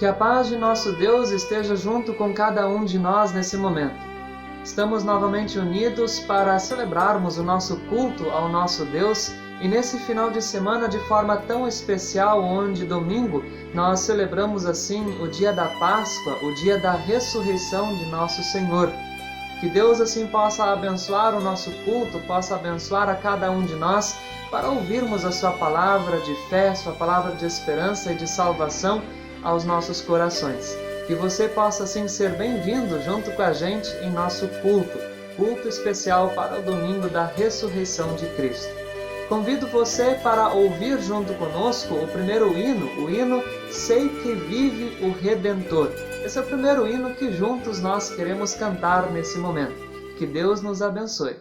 Que a paz de nosso Deus esteja junto com cada um de nós nesse momento. Estamos novamente unidos para celebrarmos o nosso culto ao nosso Deus e nesse final de semana de forma tão especial, onde domingo nós celebramos assim o dia da Páscoa, o dia da ressurreição de nosso Senhor. Que Deus assim possa abençoar o nosso culto, possa abençoar a cada um de nós para ouvirmos a sua palavra de fé, sua palavra de esperança e de salvação aos nossos corações. Que você possa assim ser bem-vindo junto com a gente em nosso culto especial para o domingo da ressurreição de Cristo. Convido você para ouvir junto conosco o primeiro hino, o hino Sei que Vive o Redentor. Esse é o primeiro hino que juntos nós queremos cantar nesse momento. Que Deus nos abençoe.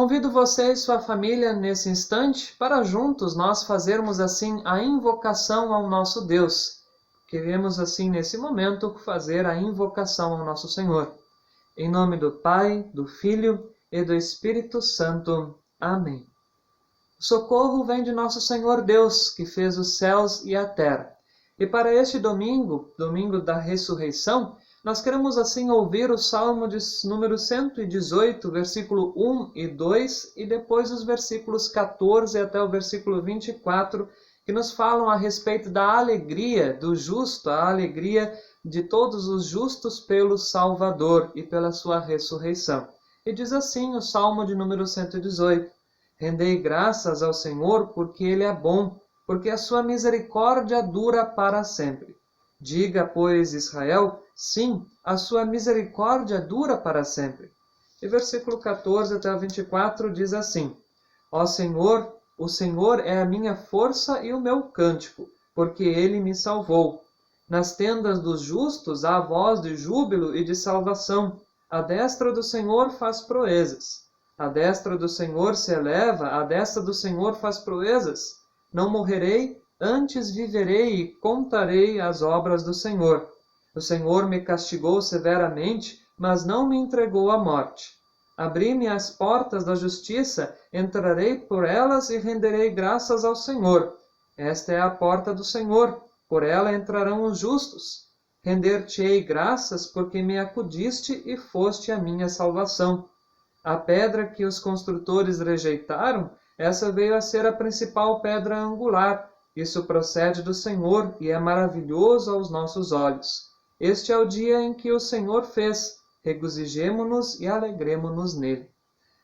Convido você e sua família nesse instante para juntos nós fazermos assim a invocação ao nosso Deus. Queremos assim nesse momento fazer a invocação ao nosso Senhor. Em nome do Pai, do Filho e do Espírito Santo. Amém. O socorro vem de nosso Senhor Deus, que fez os céus e a terra. E para este domingo, domingo da ressurreição, nós queremos assim ouvir o Salmo de número 118, versículo 1 e 2, e depois os versículos 14 até o versículo 24, que nos falam a respeito da alegria do justo, a alegria de todos os justos pelo Salvador e pela sua ressurreição. E diz assim o Salmo de número 118, Rendei graças ao Senhor porque Ele é bom, porque a sua misericórdia dura para sempre. Diga, pois, Israel, sim, a sua misericórdia dura para sempre. E versículo 14 até o 24 diz assim, Ó Senhor, o Senhor é a minha força e o meu cântico, porque Ele me salvou. Nas tendas dos justos há voz de júbilo e de salvação. A destra do Senhor faz proezas. A destra do Senhor se eleva, a destra do Senhor faz proezas. Não morrerei, antes viverei e contarei as obras do Senhor. O Senhor me castigou severamente, mas não me entregou à morte. Abri-me as portas da justiça, entrarei por elas e renderei graças ao Senhor. Esta é a porta do Senhor, por ela entrarão os justos. Render-te-ei graças, porque me acudiste e foste a minha salvação. A pedra que os construtores rejeitaram, essa veio a ser a principal pedra angular. Isso procede do Senhor e é maravilhoso aos nossos olhos. Este é o dia em que o Senhor fez. Regozijemo-nos e alegremo-nos nele.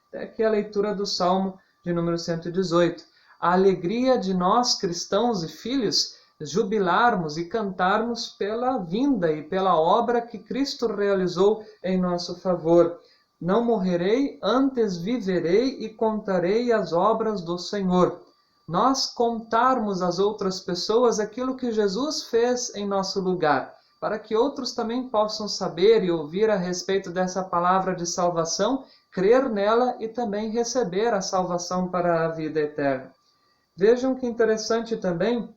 Até aqui a leitura do Salmo de número 118. A alegria de nós, cristãos e filhos, jubilarmos e cantarmos pela vinda e pela obra que Cristo realizou em nosso favor. Não morrerei, antes viverei e contarei as obras do Senhor. Nós contarmos às outras pessoas aquilo que Jesus fez em nosso lugar, para que outros também possam saber e ouvir a respeito dessa palavra de salvação, crer nela e também receber a salvação para a vida eterna. Vejam que interessante também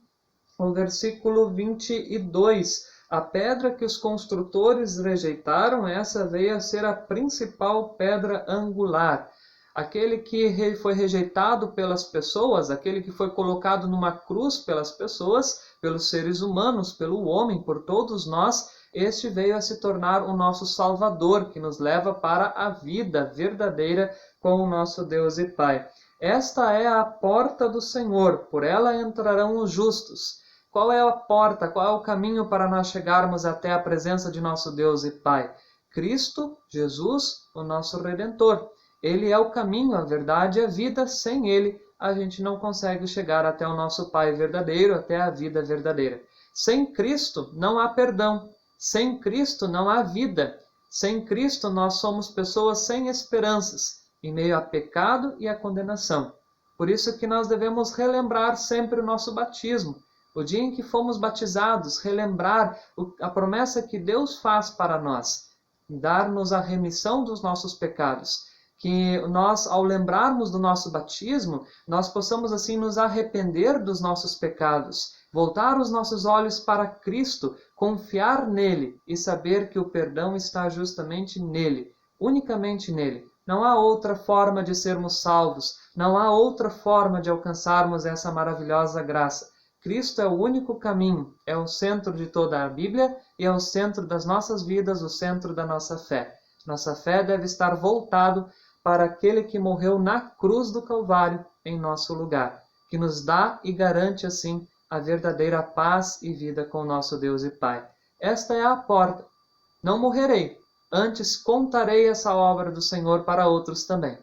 o versículo 22. A pedra que os construtores rejeitaram, essa veio a ser a principal pedra angular. Aquele que foi rejeitado pelas pessoas, aquele que foi colocado numa cruz pelas pessoas, pelos seres humanos, pelo homem, por todos nós, este veio a se tornar o nosso Salvador, que nos leva para a vida verdadeira com o nosso Deus e Pai. Esta é a porta do Senhor, por ela entrarão os justos. Qual é a porta, qual é o caminho para nós chegarmos até a presença de nosso Deus e Pai? Cristo, Jesus, o nosso Redentor. Ele é o caminho, a verdade e a vida. Sem Ele, a gente não consegue chegar até o nosso Pai verdadeiro, até a vida verdadeira. Sem Cristo, não há perdão. Sem Cristo, não há vida. Sem Cristo, nós somos pessoas sem esperanças, em meio a pecado e a condenação. Por isso que nós devemos relembrar sempre o nosso batismo. O dia em que fomos batizados, relembrar a promessa que Deus faz para nós, dar-nos a remissão dos nossos pecados. Que nós, ao lembrarmos do nosso batismo, nós possamos assim nos arrepender dos nossos pecados, voltar os nossos olhos para Cristo, confiar nele e saber que o perdão está justamente nele, unicamente nele. Não há outra forma de sermos salvos, não há outra forma de alcançarmos essa maravilhosa graça. Cristo é o único caminho, é o centro de toda a Bíblia e é o centro das nossas vidas, o centro da nossa fé. Nossa fé deve estar voltado para aquele que morreu na cruz do Calvário em nosso lugar, que nos dá e garante assim a verdadeira paz e vida com nosso Deus e Pai. Esta é a porta. Não morrerei, antes contarei essa obra do Senhor para outros também.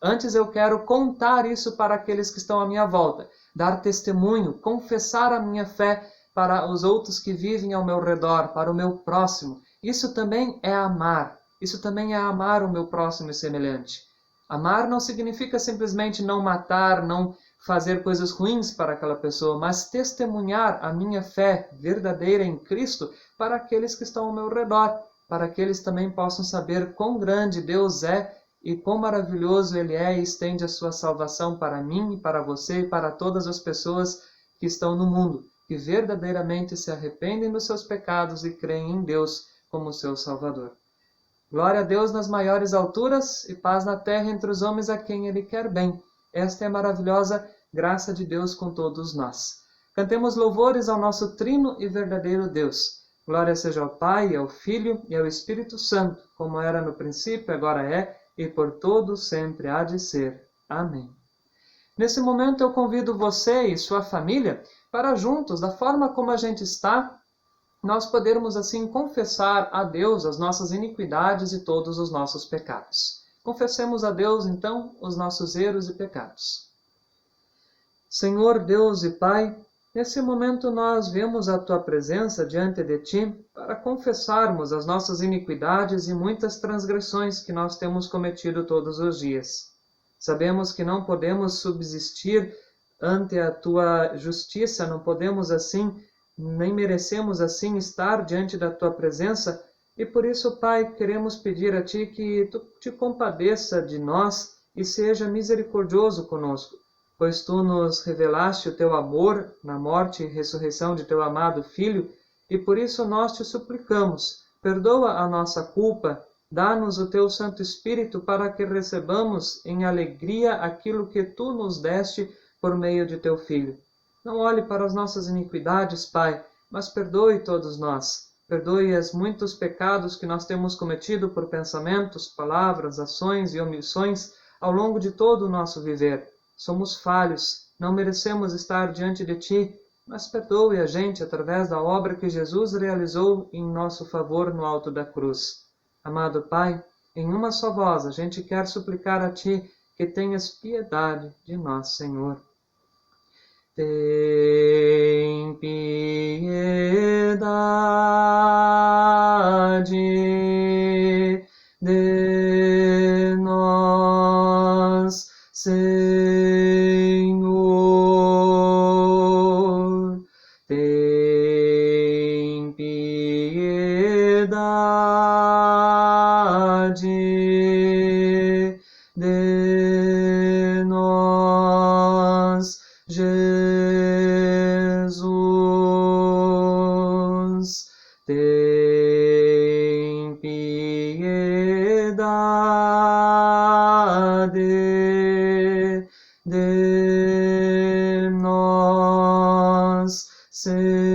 Antes eu quero contar isso para aqueles que estão à minha volta, dar testemunho, confessar a minha fé para os outros que vivem ao meu redor, para o meu próximo. Isso também é amar. Isso também é amar o meu próximo e semelhante. Amar não significa simplesmente não matar, não fazer coisas ruins para aquela pessoa, mas testemunhar a minha fé verdadeira em Cristo para aqueles que estão ao meu redor, para que eles também possam saber quão grande Deus é e quão maravilhoso Ele é e estende a sua salvação para mim e para você e para todas as pessoas que estão no mundo, que verdadeiramente se arrependem dos seus pecados e creem em Deus como seu Salvador. Glória a Deus nas maiores alturas e paz na terra entre os homens a quem Ele quer bem. Esta é a maravilhosa graça de Deus com todos nós. Cantemos louvores ao nosso trino e verdadeiro Deus. Glória seja ao Pai, ao Filho e ao Espírito Santo, como era no princípio, agora é, e por todos sempre há de ser. Amém. Nesse momento eu convido você e sua família para juntos, da forma como a gente está, nós podermos assim confessar a Deus as nossas iniquidades e todos os nossos pecados. Confessemos a Deus, então, os nossos erros e pecados. Senhor Deus e Pai, nesse momento nós vemos a Tua presença diante de Ti para confessarmos as nossas iniquidades e muitas transgressões que nós temos cometido todos os dias. Sabemos que não podemos subsistir ante a Tua justiça, não podemos assim, nem merecemos assim estar diante da Tua presença, e por isso, Pai, queremos pedir a Ti que Tu te compadeça de nós e seja misericordioso conosco, pois Tu nos revelaste o Teu amor na morte e ressurreição de Teu amado Filho, e por isso nós Te suplicamos, perdoa a nossa culpa, dá-nos o Teu Santo Espírito para que recebamos em alegria aquilo que Tu nos deste por meio de Teu Filho. Não olhe para as nossas iniquidades, Pai, mas perdoe todos nós. Perdoe os muitos pecados que nós temos cometido por pensamentos, palavras, ações e omissões ao longo de todo o nosso viver. Somos falhos, não merecemos estar diante de Ti, mas perdoe a gente através da obra que Jesus realizou em nosso favor no alto da cruz. Amado Pai, em uma só voz a gente quer suplicar a Ti que tenhas piedade de nós, Senhor. Tem piedade de nós, Senhor. Tem piedade de nós, Jesus. Tem piedade de nós, Senhor.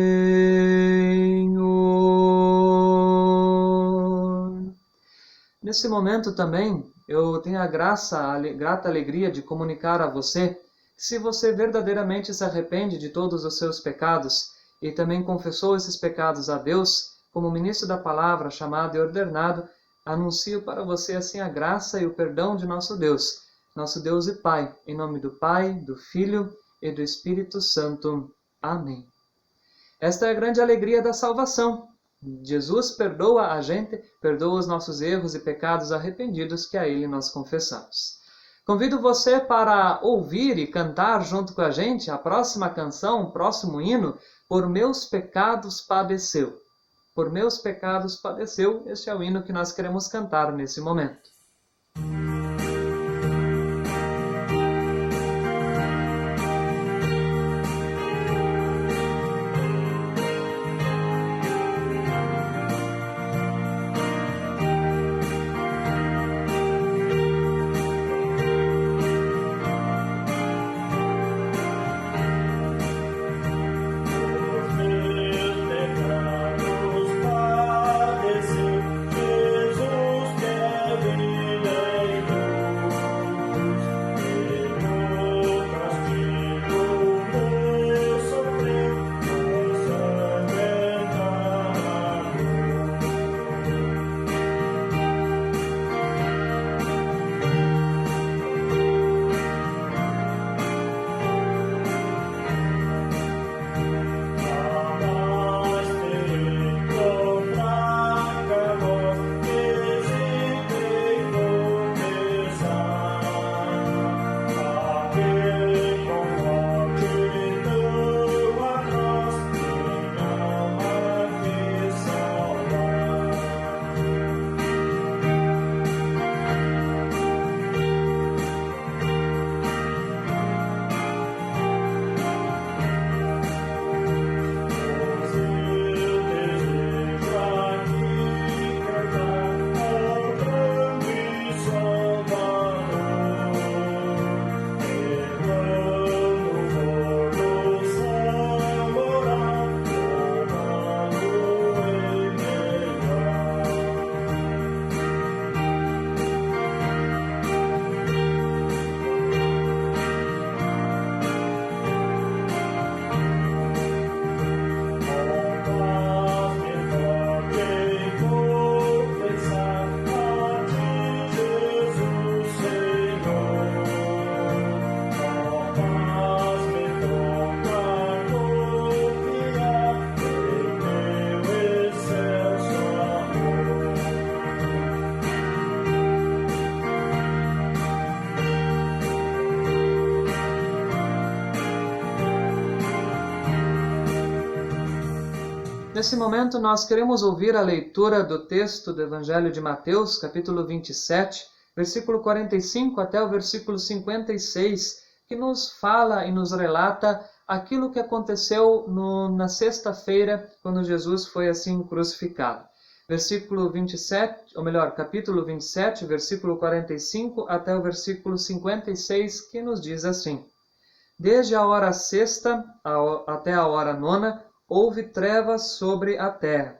Nesse momento também, eu tenho a grata alegria de comunicar a você que, se você verdadeiramente se arrepende de todos os seus pecados e também confessou esses pecados a Deus, como ministro da palavra, chamado e ordenado, anuncio para você assim a graça e o perdão de nosso Deus e Pai, em nome do Pai, do Filho e do Espírito Santo. Amém. Esta é a grande alegria da salvação. Jesus perdoa a gente, perdoa os nossos erros e pecados arrependidos que a Ele nós confessamos. Convido você para ouvir e cantar junto com a gente a próxima canção, o próximo hino, Por Meus Pecados Padeceu. Por Meus Pecados Padeceu, este é o hino que nós queremos cantar nesse momento. Nesse momento, nós queremos ouvir a leitura do texto do Evangelho de Mateus, capítulo 27, versículo 45 até o versículo 56, que nos fala e nos relata aquilo que aconteceu na sexta-feira, quando Jesus foi assim crucificado. Versículo 27, ou melhor, capítulo 27, versículo 45 até o versículo 56, que nos diz assim: Desde a hora sexta até a hora nona, houve trevas sobre a terra.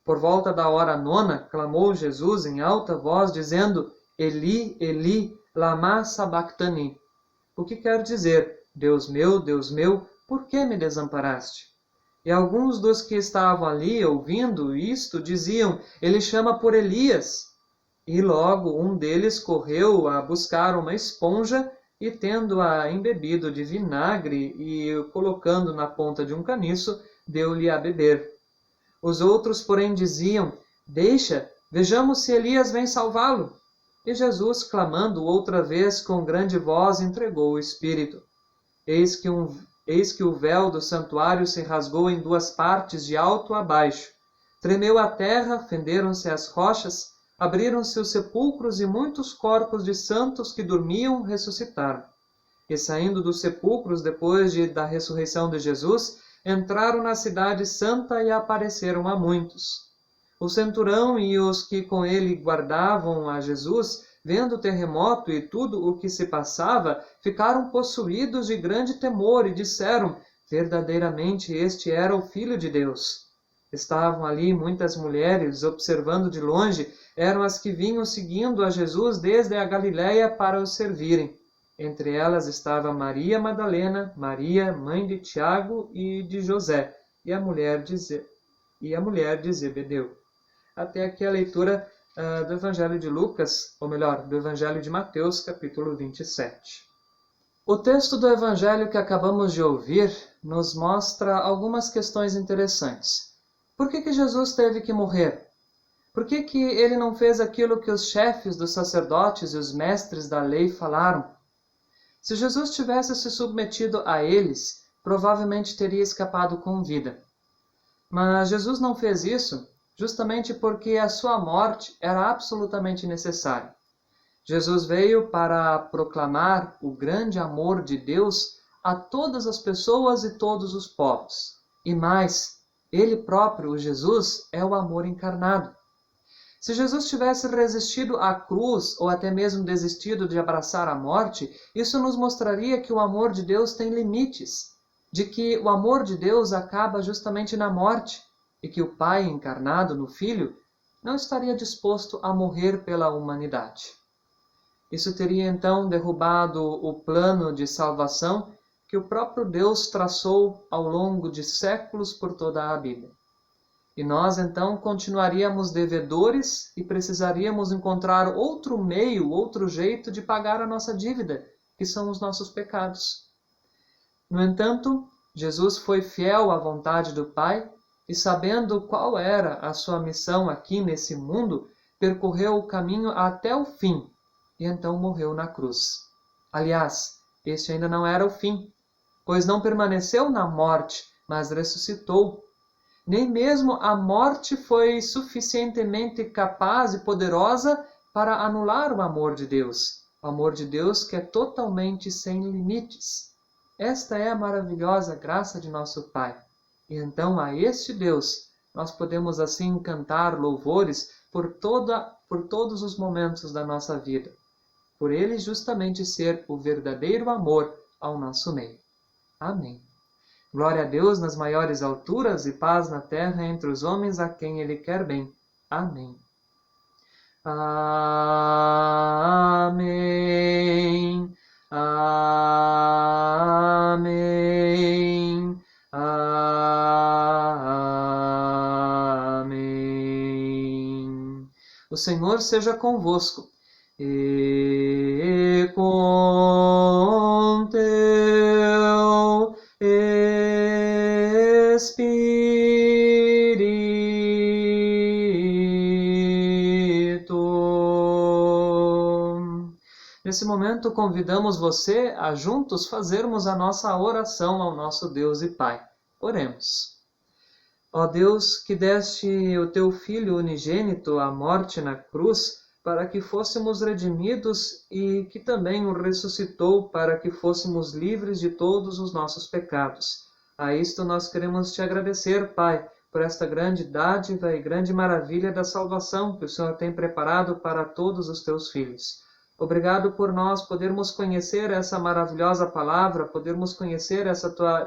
Por volta da hora nona, clamou Jesus em alta voz, dizendo: Eli, Eli, lama sabachthani. O que quer dizer: Deus meu, por que me desamparaste? E alguns dos que estavam ali ouvindo isto diziam: ele chama por Elias. E logo um deles correu a buscar uma esponja e, tendo-a embebido de vinagre e colocando na ponta de um caniço, deu-lhe a beber. Os outros, porém, diziam: deixa, vejamos se Elias vem salvá-lo. E Jesus, clamando outra vez com grande voz, entregou o Espírito. Eis que o véu do santuário se rasgou em duas partes, de alto a baixo. Tremeu a terra, fenderam-se as rochas, abriram-se os sepulcros e muitos corpos de santos que dormiam ressuscitaram. E saindo dos sepulcros, depois da ressurreição de Jesus, entraram na cidade santa e apareceram a muitos. O centurião e os que com ele guardavam a Jesus, vendo o terremoto e tudo o que se passava, ficaram possuídos de grande temor e disseram: verdadeiramente este era o Filho de Deus. Estavam ali muitas mulheres, observando de longe, eram as que vinham seguindo a Jesus desde a Galiléia para o servirem. Entre elas estava Maria Madalena, Maria, mãe de Tiago e de José, e a mulher de Zebedeu. Até aqui a leitura do Evangelho de Lucas, ou melhor, do Evangelho de Mateus, capítulo 27. O texto do Evangelho que acabamos de ouvir nos mostra algumas questões interessantes. Por que Jesus teve que morrer? Por que ele não fez aquilo que os chefes dos sacerdotes e os mestres da lei falaram? Se Jesus tivesse se submetido a eles, provavelmente teria escapado com vida. Mas Jesus não fez isso justamente porque a sua morte era absolutamente necessária. Jesus veio para proclamar o grande amor de Deus a todas as pessoas e todos os povos. E mais, ele próprio, o Jesus, é o amor encarnado. Se Jesus tivesse resistido à cruz ou até mesmo desistido de abraçar a morte, isso nos mostraria que o amor de Deus tem limites, de que o amor de Deus acaba justamente na morte e que o Pai encarnado no Filho não estaria disposto a morrer pela humanidade. Isso teria então derrubado o plano de salvação que o próprio Deus traçou ao longo de séculos por toda a Bíblia. E nós então continuaríamos devedores e precisaríamos encontrar outro meio, outro jeito de pagar a nossa dívida, que são os nossos pecados. No entanto, Jesus foi fiel à vontade do Pai e, sabendo qual era a sua missão aqui nesse mundo, percorreu o caminho até o fim e então morreu na cruz. Aliás, este ainda não era o fim, pois não permaneceu na morte, mas ressuscitou. Nem mesmo a morte foi suficientemente capaz e poderosa para anular o amor de Deus. O amor de Deus que é totalmente sem limites. Esta é a maravilhosa graça de nosso Pai. E então a este Deus nós podemos assim cantar louvores por todos os momentos da nossa vida. Por Ele justamente ser o verdadeiro amor ao nosso meio. Amém. Glória a Deus nas maiores alturas e paz na terra entre os homens a quem Ele quer bem. Amém. Amém. Amém. Amém. O Senhor seja convosco e com teu Espírito. Nesse momento, convidamos você a juntos fazermos a nossa oração ao nosso Deus e Pai. Oremos. Ó Deus, que deste o teu Filho unigênito à morte na cruz, para que fôssemos redimidos e que também o ressuscitou para que fôssemos livres de todos os nossos pecados. A isto nós queremos te agradecer, Pai, por esta grande dádiva e grande maravilha da salvação que o Senhor tem preparado para todos os teus filhos. Obrigado por nós podermos conhecer essa maravilhosa palavra, podermos conhecer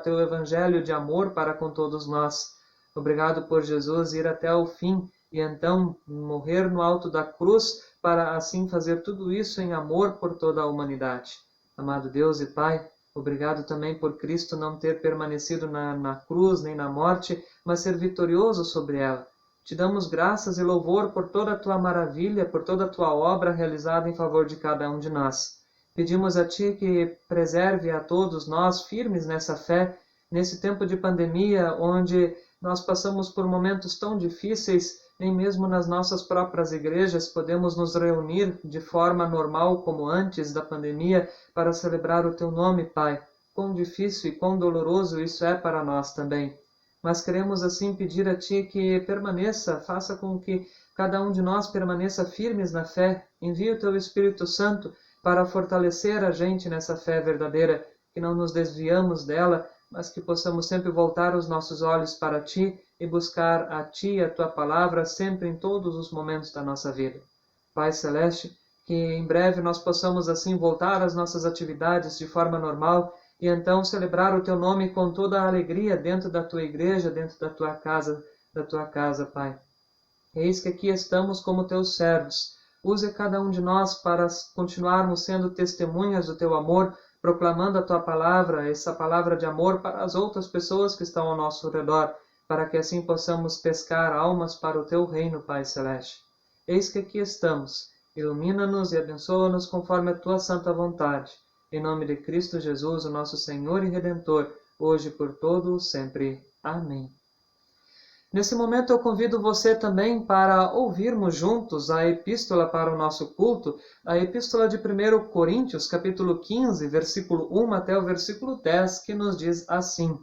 teu evangelho de amor para com todos nós. Obrigado por Jesus ir até o fim e então morrer no alto da cruz para assim fazer tudo isso em amor por toda a humanidade. Amado Deus e Pai, Obrigado também por Cristo não ter permanecido na cruz nem na morte, mas ser vitorioso sobre ela. Te damos graças e louvor por toda a tua maravilha, por toda a tua obra realizada em favor de cada um de nós. Pedimos a Ti que preserve a todos nós firmes nessa fé, nesse tempo de pandemia, onde nós passamos por momentos tão difíceis, nem mesmo nas nossas próprias igrejas podemos nos reunir de forma normal como antes da pandemia para celebrar o Teu nome, Pai. Quão difícil e quão doloroso isso é para nós também. Mas queremos assim pedir a Ti que permaneça, faça com que cada um de nós permaneça firmes na fé. Envie o Teu Espírito Santo para fortalecer a gente nessa fé verdadeira, que não nos desviamos dela, mas que possamos sempre voltar os nossos olhos para Ti e buscar a Ti, a Tua Palavra, sempre em todos os momentos da nossa vida. Pai Celeste, que em breve nós possamos assim voltar às nossas atividades de forma normal e então celebrar o Teu nome com toda a alegria dentro da Tua igreja, dentro da Tua casa, Pai. Eis que aqui estamos como Teus servos. Use cada um de nós para continuarmos sendo testemunhas do Teu amor, proclamando a Tua palavra, essa palavra de amor para as outras pessoas que estão ao nosso redor, para que assim possamos pescar almas para o Teu reino, Pai Celeste. Eis que aqui estamos. Ilumina-nos e abençoa-nos conforme a Tua santa vontade. Em nome de Cristo Jesus, o nosso Senhor e Redentor, hoje e por todos sempre. Amém. Nesse momento eu convido você também para ouvirmos juntos a epístola para o nosso culto, a epístola de 1 Coríntios, capítulo 15, versículo 1 até o versículo 10, que nos diz assim,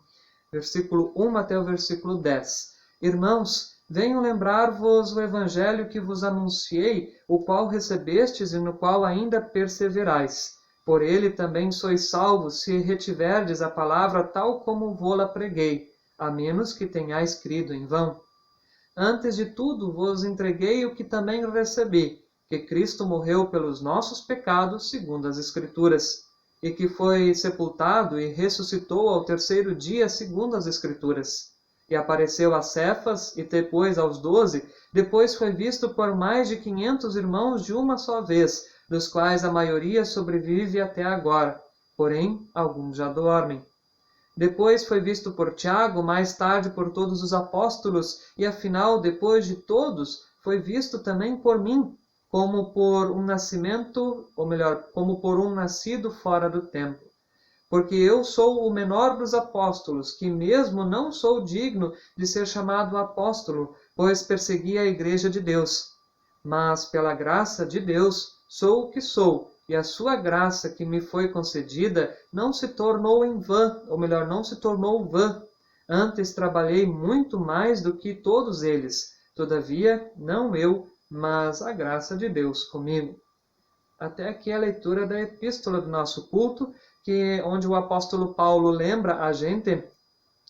versículo 1 até o versículo 10. Irmãos, venho lembrar-vos o evangelho que vos anunciei, o qual recebestes e no qual ainda perseverais. Por ele também sois salvos, se retiverdes a palavra tal como vô-la preguei, a menos que tenhais crido em vão. Antes de tudo vos entreguei o que também recebi, que Cristo morreu pelos nossos pecados, segundo as Escrituras, e que foi sepultado e ressuscitou ao terceiro dia, segundo as Escrituras. E apareceu a Cefas, e depois aos 12, depois foi visto por mais de 500 irmãos de uma só vez, dos quais a maioria sobrevive até agora, porém alguns já dormem. Depois foi visto por Tiago, mais tarde por todos os apóstolos, e afinal, depois de todos, foi visto também por mim, como por um nascimento, ou melhor, como por um nascido fora do tempo. Porque eu sou o menor dos apóstolos, que mesmo não sou digno de ser chamado apóstolo, pois persegui a igreja de Deus. Mas, pela graça de Deus, sou o que sou, e a sua graça que me foi concedida não se tornou em vão, ou melhor, não se tornou vã. Antes trabalhei muito mais do que todos eles. Todavia, não eu, mas a graça de Deus comigo. Até aqui a leitura da epístola do nosso culto, onde o apóstolo Paulo lembra a gente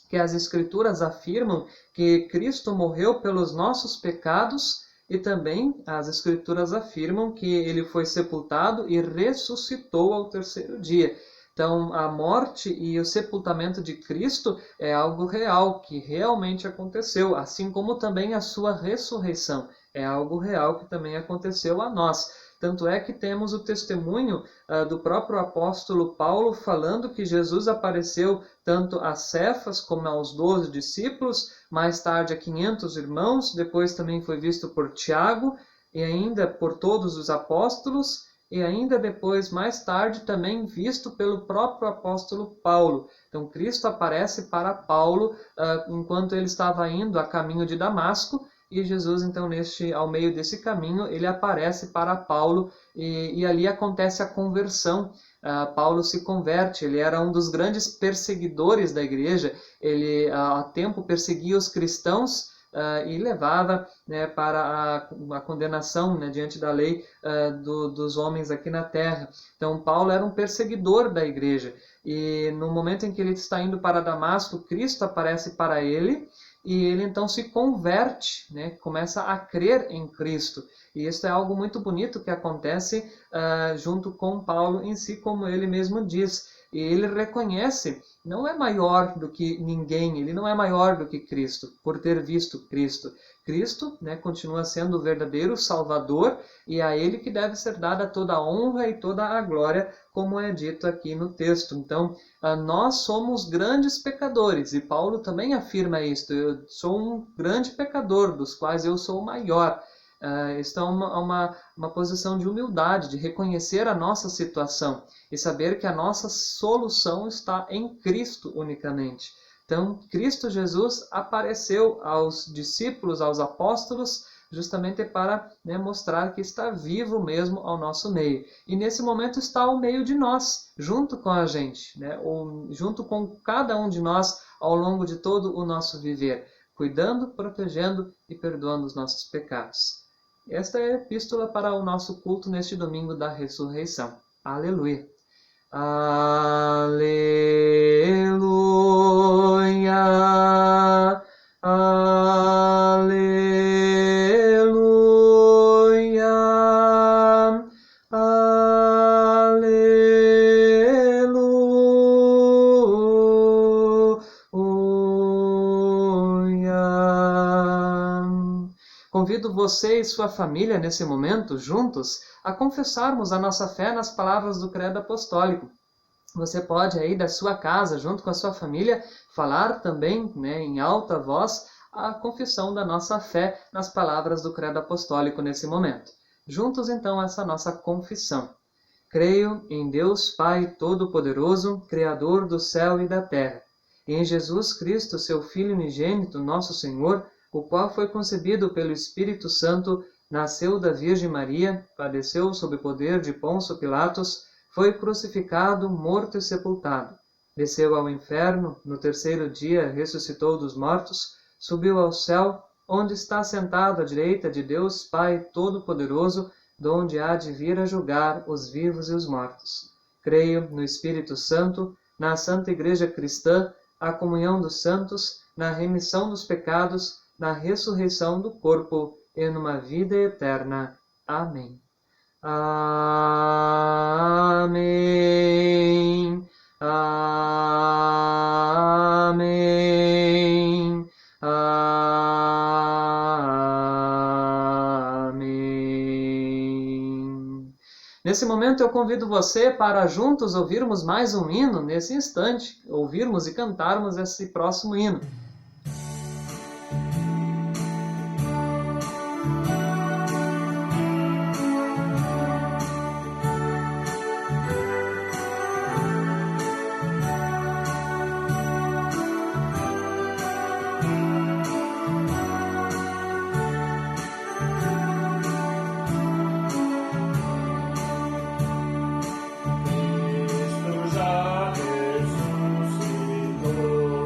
que as Escrituras afirmam que Cristo morreu pelos nossos pecados e também as Escrituras afirmam que ele foi sepultado e ressuscitou ao terceiro dia. Então, a morte e o sepultamento de Cristo é algo real, que realmente aconteceu, assim como também a sua ressurreição é algo real que também aconteceu a nós. Tanto é que temos o testemunho do próprio apóstolo Paulo falando que Jesus apareceu tanto a Cefas como aos 12 discípulos, mais tarde a 500 irmãos, depois também foi visto por Tiago e ainda por todos os apóstolos, e ainda depois, mais tarde, também visto pelo próprio apóstolo Paulo. Então, Cristo aparece para Paulo enquanto ele estava indo a caminho de Damasco, e Jesus, então, ao meio desse caminho, ele aparece para Paulo e ali acontece a conversão. Paulo se converte, ele era um dos grandes perseguidores da igreja, ele há tempo perseguia os cristãos e levava para a condenação diante da lei dos homens aqui na terra. Então, Paulo era um perseguidor da igreja e no momento em que ele está indo para Damasco, Cristo aparece para ele, e ele então se converte, começa a crer em Cristo. E isso é algo muito bonito que acontece junto com Paulo em si, como ele mesmo diz. e ele reconhece, não é maior do que ninguém, ele não é maior do que Cristo, por ter visto Cristo. Cristo, né, continua sendo o verdadeiro Salvador, e a ele que deve ser dada toda a honra e toda a glória, como é dito aqui no texto. Então, nós somos grandes pecadores, e Paulo também afirma isto: eu sou um grande pecador, dos quais eu sou o maior. Está uma posição de humildade, de reconhecer a nossa situação e saber que a nossa solução está em Cristo unicamente. Então, Cristo Jesus apareceu aos discípulos, aos apóstolos, justamente para, né, mostrar que está vivo mesmo ao nosso meio. E nesse momento está ao meio de nós, junto com a gente, né, ou junto com cada um de nós ao longo de todo o nosso viver, cuidando, protegendo e perdoando os nossos pecados. Esta é a epístola para o nosso culto neste domingo da ressurreição. Aleluia! Aleluia! Aleluia! Convido você e sua família, nesse momento, juntos, a confessarmos a nossa fé nas palavras do Credo Apostólico. Você pode aí da sua casa, junto com a sua família, falar também, né, em alta voz a confissão da nossa fé nas palavras do Credo Apostólico nesse momento. Juntos, então, essa nossa confissão. Creio em Deus Pai Todo-Poderoso, Criador do céu e da terra, e em Jesus Cristo, seu Filho unigênito, nosso Senhor, o qual foi concebido pelo Espírito Santo, nasceu da Virgem Maria, padeceu sob o poder de Pôncio Pilatos, foi crucificado, morto e sepultado. Desceu ao inferno, no terceiro dia ressuscitou dos mortos, subiu ao céu, onde está sentado à direita de Deus Pai Todo-Poderoso, donde há de vir a julgar os vivos e os mortos. Creio no Espírito Santo, na Santa Igreja Cristã, a comunhão dos santos, na remissão dos pecados, na ressurreição do corpo e numa vida eterna. Amém. Amém. Amém. Amém. Nesse momento eu convido você para juntos ouvirmos mais um hino, nesse instante, ouvirmos e cantarmos esse próximo hino. Cristo já ressuscitou.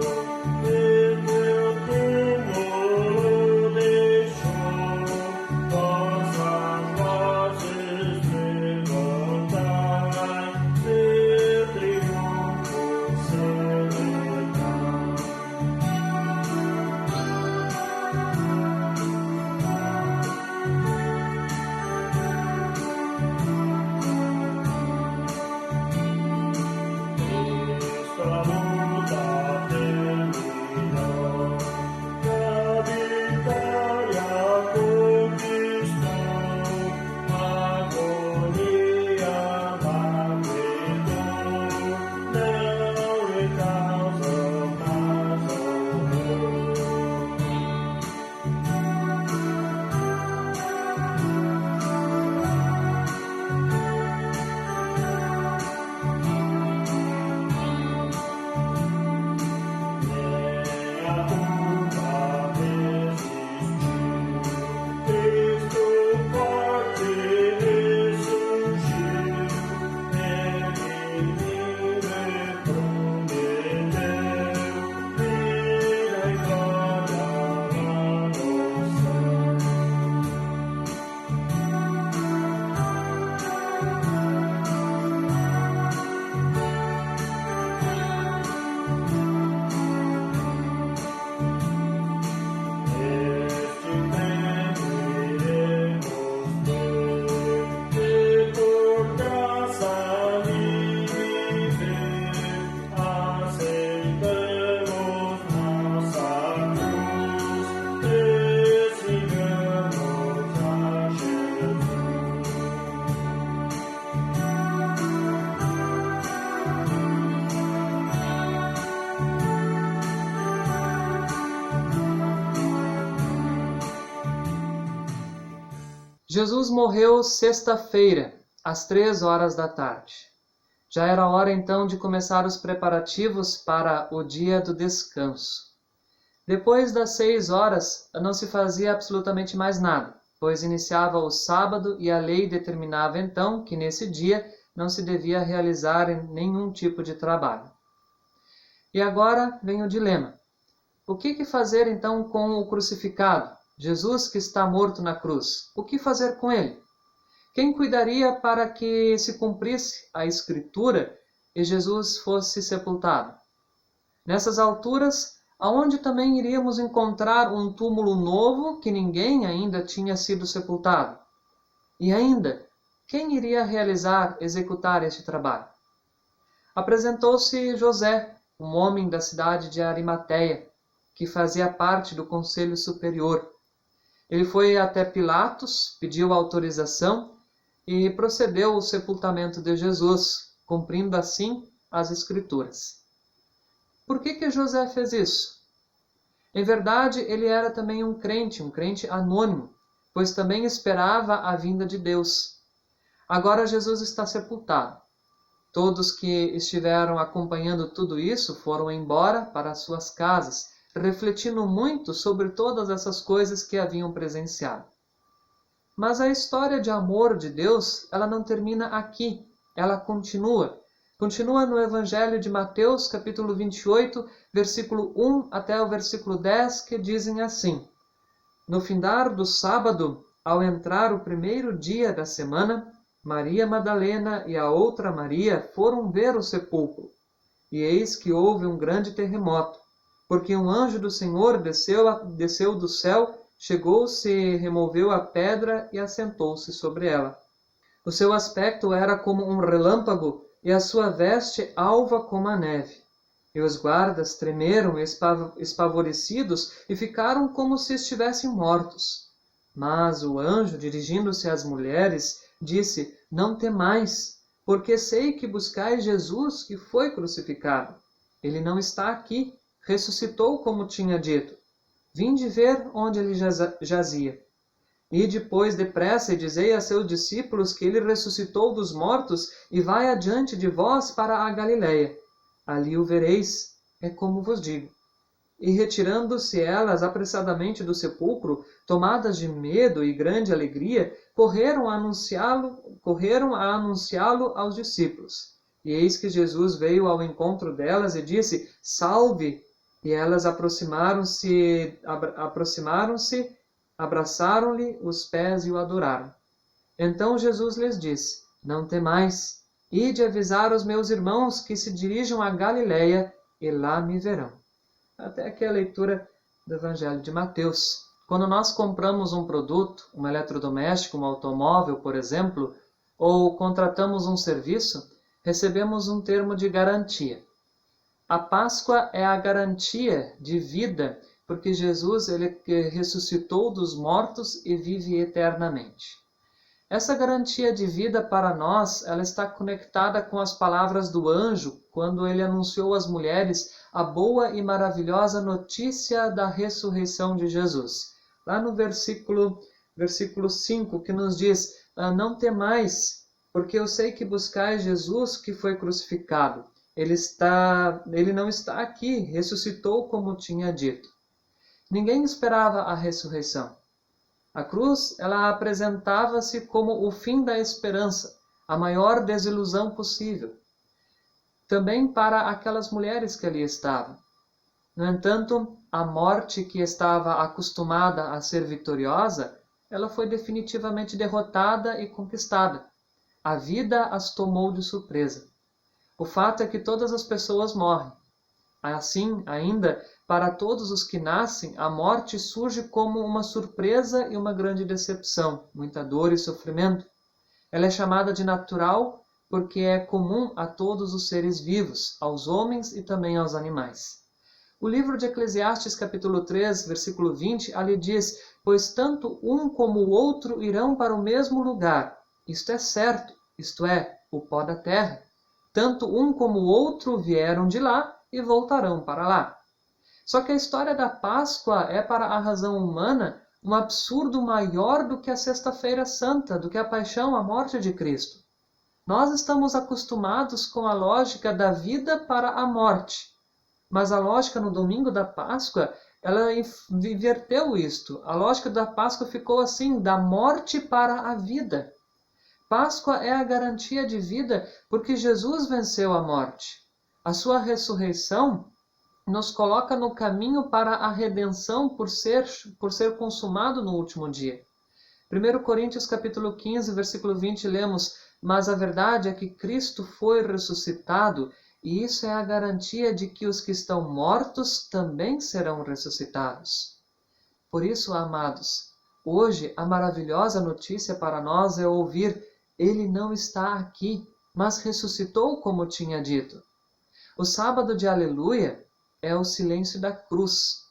Jesus morreu sexta-feira, às 3 horas da tarde. Já era hora então de começar os preparativos para o dia do descanso. Depois das 6 horas, não se fazia absolutamente mais nada, pois iniciava o sábado e a lei determinava então que nesse dia não se devia realizar nenhum tipo de trabalho. E agora vem o dilema. O que fazer então com o crucificado, Jesus que está morto na cruz? O que fazer com ele? Quem cuidaria para que se cumprisse a Escritura e Jesus fosse sepultado? Nessas alturas, aonde também iríamos encontrar um túmulo novo que ninguém ainda tinha sido sepultado? E ainda, quem iria executar este trabalho? Apresentou-se José, um homem da cidade de Arimateia, que fazia parte do Conselho Superior. Ele foi até Pilatos, pediu autorização e procedeu ao sepultamento de Jesus, cumprindo assim as Escrituras. Por que José fez isso? Em verdade, ele era também um crente anônimo, pois também esperava a vinda de Deus. Agora Jesus está sepultado. Todos que estiveram acompanhando tudo isso foram embora para suas casas, refletindo muito sobre todas essas coisas que haviam presenciado. Mas a história de amor de Deus, ela não termina aqui, ela continua. Continua no Evangelho de Mateus, capítulo 28, versículo 1 até o versículo 10, que dizem assim: No findar do sábado, ao entrar o primeiro dia da semana, Maria Madalena e a outra Maria foram ver o sepulcro. E eis que houve um grande terremoto, porque um anjo do Senhor desceu do céu, chegou-se, removeu a pedra e assentou-se sobre ela. O seu aspecto era como um relâmpago e a sua veste alva como a neve. E os guardas tremeram espavorecidos e ficaram como se estivessem mortos. Mas o anjo, dirigindo-se às mulheres, disse: Não temais, porque sei que buscais Jesus que foi crucificado. Ele não está aqui, ressuscitou como tinha dito. Vinde ver onde ele jazia. E depois depressa e dizei a seus discípulos que ele ressuscitou dos mortos e vai adiante de vós para a Galiléia. Ali o vereis, é como vos digo. E retirando-se elas apressadamente do sepulcro, tomadas de medo e grande alegria, correram a anunciá-lo aos discípulos. E eis que Jesus veio ao encontro delas e disse: Salve! E elas aproximaram-se, abraçaram-lhe os pés e o adoraram. Então Jesus lhes disse: Não temais, ide avisar os meus irmãos que se dirijam a Galiléia e lá me verão. Até aqui a leitura do Evangelho de Mateus. Quando nós compramos um produto, um eletrodoméstico, um automóvel, por exemplo, ou contratamos um serviço, recebemos um termo de garantia. A Páscoa é a garantia de vida, porque Jesus ele ressuscitou dos mortos e vive eternamente. Essa garantia de vida para nós, ela está conectada com as palavras do anjo, quando ele anunciou às mulheres a boa e maravilhosa notícia da ressurreição de Jesus. Lá no versículo 5, que nos diz: Não temais, porque eu sei que buscais Jesus que foi crucificado. Ele não está aqui, ressuscitou como tinha dito. Ninguém esperava a ressurreição. A cruz, ela apresentava-se como o fim da esperança, a maior desilusão possível. Também para aquelas mulheres que ali estavam. No entanto, a morte que estava acostumada a ser vitoriosa, ela foi definitivamente derrotada e conquistada. A vida as tomou de surpresa. O fato é que todas as pessoas morrem. Assim, ainda, para todos os que nascem, a morte surge como uma surpresa e uma grande decepção, muita dor e sofrimento. Ela é chamada de natural porque é comum a todos os seres vivos, aos homens e também aos animais. O livro de Eclesiastes, capítulo 3, versículo 20, ali diz: Pois tanto um como o outro irão para o mesmo lugar. Isto é certo, isto é, o pó da terra. Tanto um como o outro vieram de lá e voltarão para lá. Só que a história da Páscoa é para a razão humana um absurdo maior do que a Sexta-feira Santa, do que a paixão, a morte de Cristo. Nós estamos acostumados com a lógica da vida para a morte, mas a lógica no domingo da Páscoa, ela inverteu isto. A lógica da Páscoa ficou assim, da morte para a vida. Páscoa é a garantia de vida porque Jesus venceu a morte. A sua ressurreição nos coloca no caminho para a redenção por ser consumado no último dia. 1 Coríntios capítulo 15, versículo 20, lemos: mas a verdade é que Cristo foi ressuscitado, e isso é a garantia de que os que estão mortos também serão ressuscitados. Por isso, amados, hoje a maravilhosa notícia para nós é ouvir: Ele não está aqui, mas ressuscitou como tinha dito. O sábado de Aleluia é o silêncio da cruz,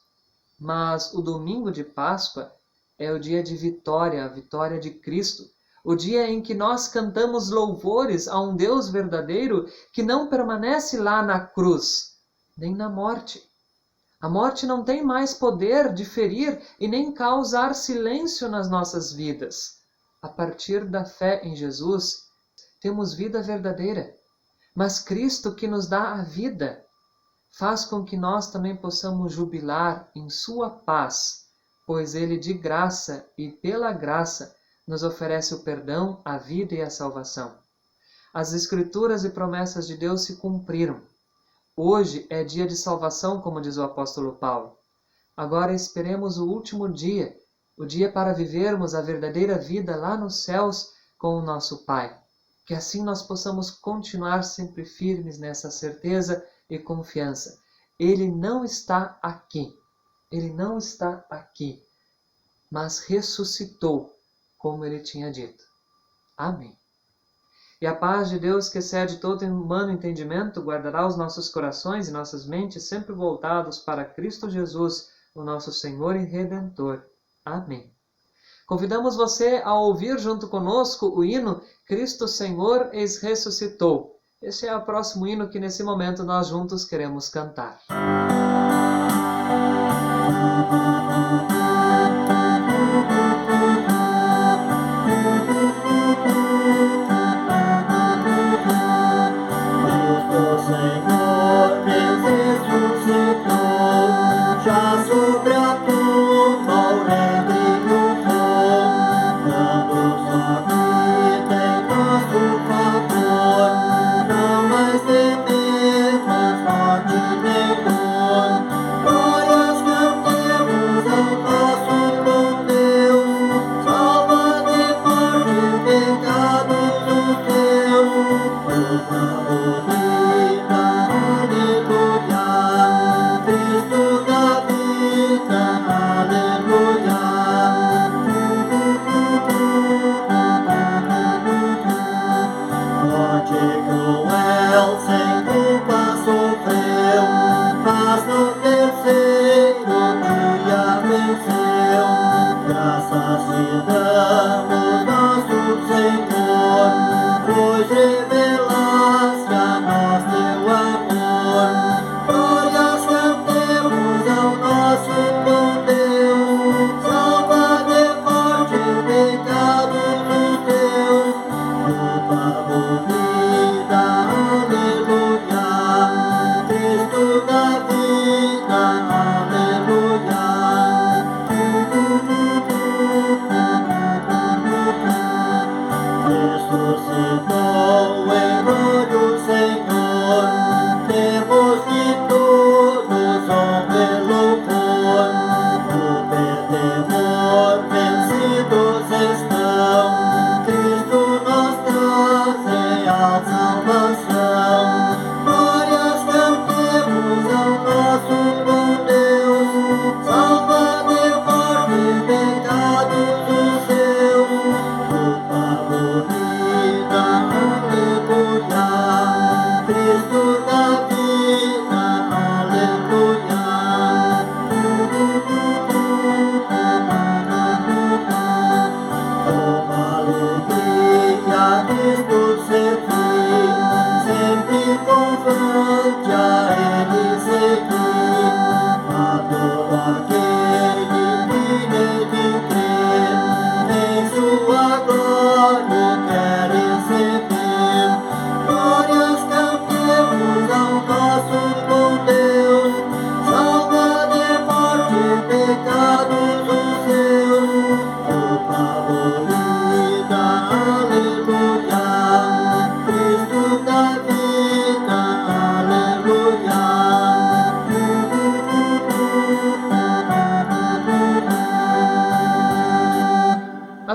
mas o domingo de Páscoa é o dia de vitória, a vitória de Cristo, o dia em que nós cantamos louvores a um Deus verdadeiro que não permanece lá na cruz, nem na morte. A morte não tem mais poder de ferir e nem causar silêncio nas nossas vidas. A partir da fé em Jesus, temos vida verdadeira. Mas Cristo, que nos dá a vida, faz com que nós também possamos jubilar em sua paz, pois Ele de graça e pela graça nos oferece o perdão, a vida e a salvação. As Escrituras e promessas de Deus se cumpriram. Hoje é dia de salvação, como diz o apóstolo Paulo. Agora esperemos o último dia, o dia para vivermos a verdadeira vida lá nos céus com o nosso Pai. Que assim nós possamos continuar sempre firmes nessa certeza e confiança. Ele não está aqui. Ele não está aqui, mas ressuscitou, como ele tinha dito. Amém. E a paz de Deus, que excede todo humano entendimento, guardará os nossos corações e nossas mentes sempre voltados para Cristo Jesus, o nosso Senhor e Redentor. Amém. Convidamos você a ouvir junto conosco o hino Cristo Senhor eis ressuscitou. Este é o próximo hino que nesse momento nós juntos queremos cantar.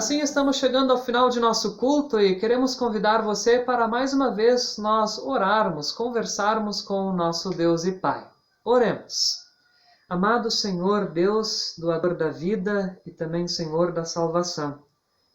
Assim estamos chegando ao final de nosso culto e queremos convidar você para mais uma vez nós orarmos, conversarmos com o nosso Deus e Pai. Oremos. Amado Senhor, Deus, doador da vida e também Senhor da salvação,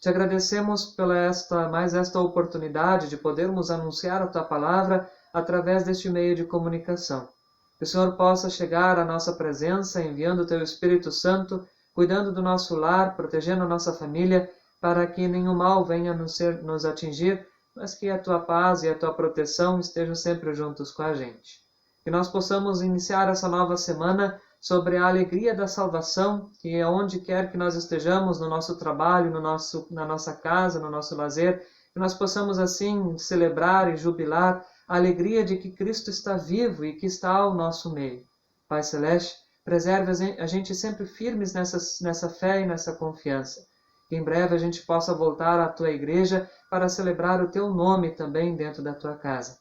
te agradecemos pela esta oportunidade de podermos anunciar a Tua Palavra através deste meio de comunicação. Que o Senhor possa chegar à nossa presença, enviando o Teu Espírito Santo, cuidando do nosso lar, protegendo a nossa família, para que nenhum mal venha nos atingir, mas que a Tua paz e a Tua proteção estejam sempre juntos com a gente. Que nós possamos iniciar essa nova semana sobre a alegria da salvação, que aonde quer que nós estejamos, no nosso trabalho, na nossa casa, no nosso lazer, que nós possamos assim celebrar e jubilar a alegria de que Cristo está vivo e que está ao nosso meio. Pai Celeste, preserve a gente sempre firmes nessa fé e nessa confiança. Que em breve a gente possa voltar à Tua igreja para celebrar o Teu nome também dentro da Tua casa.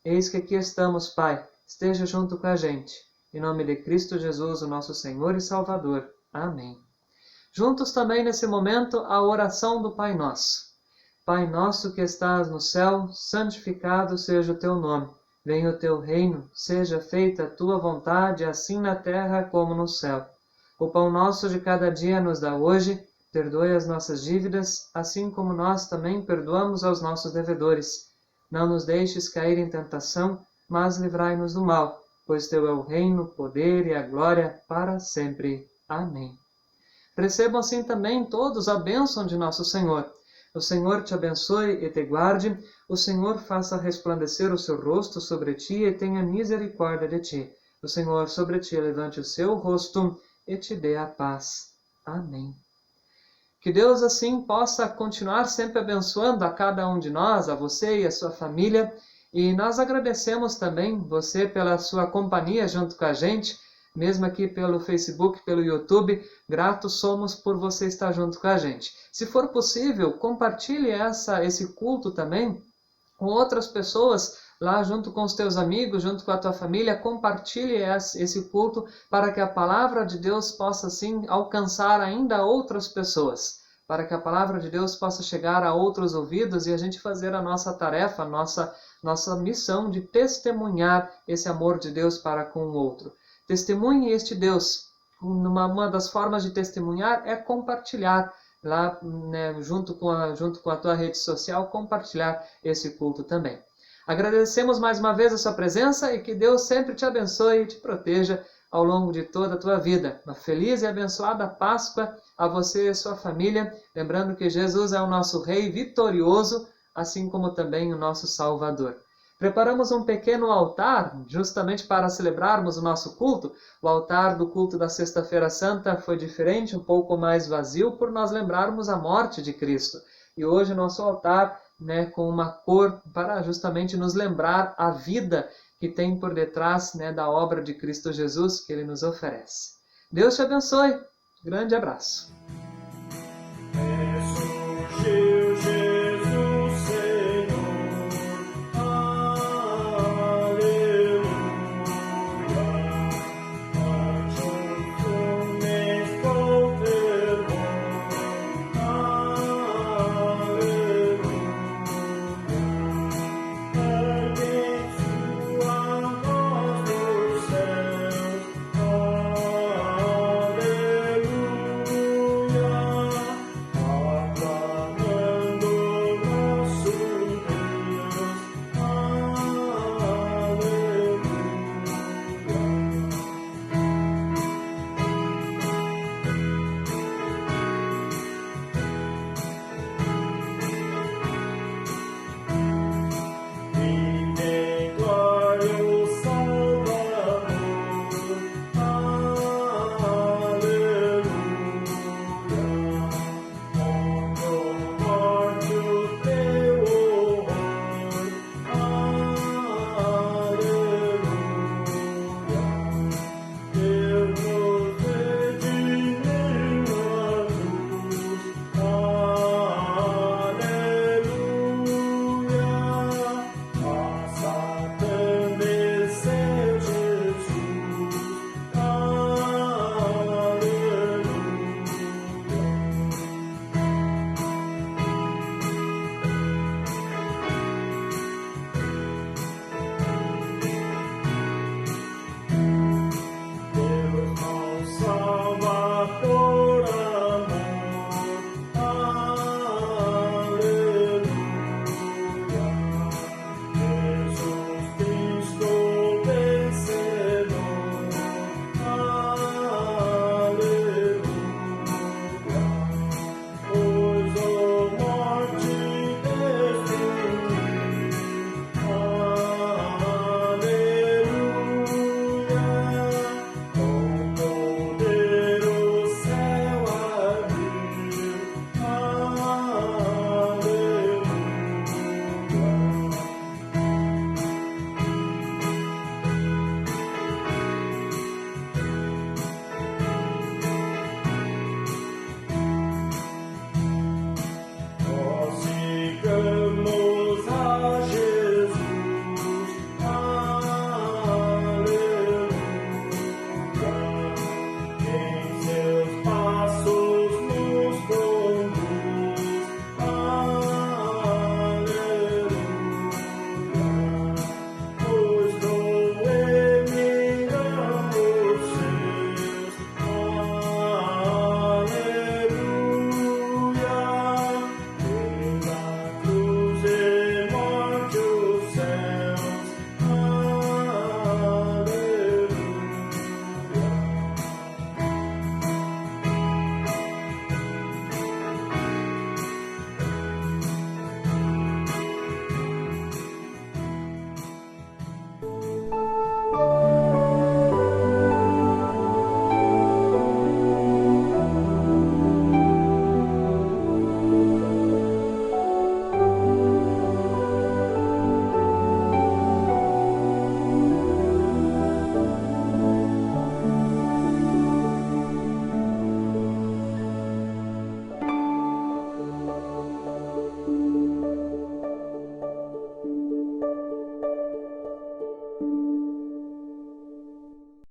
Eis que aqui estamos, Pai, esteja junto com a gente. Em nome de Cristo Jesus, o nosso Senhor e Salvador. Amém. Juntos também nesse momento a oração do Pai Nosso. Pai nosso que estás no céu, santificado seja o Teu nome. Venha o Teu reino, seja feita a Tua vontade, assim na terra como no céu. O pão nosso de cada dia nos dá hoje, perdoe as nossas dívidas, assim como nós também perdoamos aos nossos devedores. Não nos deixes cair em tentação, mas livrai-nos do mal, pois Teu é o reino, o poder e a glória para sempre. Amém. Recebam assim também todos a bênção de nosso Senhor. O Senhor te abençoe e te guarde, o Senhor faça resplandecer o seu rosto sobre ti e tenha misericórdia de ti. O Senhor sobre ti levante o seu rosto e te dê a paz. Amém. Que Deus assim possa continuar sempre abençoando a cada um de nós, a você e a sua família. E nós agradecemos também você pela sua companhia junto com a gente, mesmo aqui pelo Facebook, pelo YouTube, gratos somos por você estar junto com a gente. Se for possível, compartilhe esse culto também com outras pessoas, lá junto com os teus amigos, junto com a tua família, compartilhe esse culto para que a palavra de Deus possa assim alcançar ainda outras pessoas, para que a palavra de Deus possa chegar a outros ouvidos e a gente fazer a nossa tarefa, nossa missão de testemunhar esse amor de Deus para com o outro. Testemunhe este Deus. Uma das formas de testemunhar é compartilhar lá, né, junto com a tua rede social, compartilhar esse culto também. Agradecemos mais uma vez a sua presença e que Deus sempre te abençoe e te proteja ao longo de toda a tua vida. Uma feliz e abençoada Páscoa a você e a sua família. Lembrando que Jesus é o nosso Rei vitorioso, assim como também o nosso Salvador. Preparamos um pequeno altar, justamente para celebrarmos o nosso culto. O altar do culto da Sexta-feira Santa foi diferente, um pouco mais vazio, por nós lembrarmos a morte de Cristo. E hoje o nosso altar, né, com uma cor para justamente nos lembrar a vida que tem por detrás, né, da obra de Cristo Jesus que Ele nos oferece. Deus te abençoe. Grande abraço.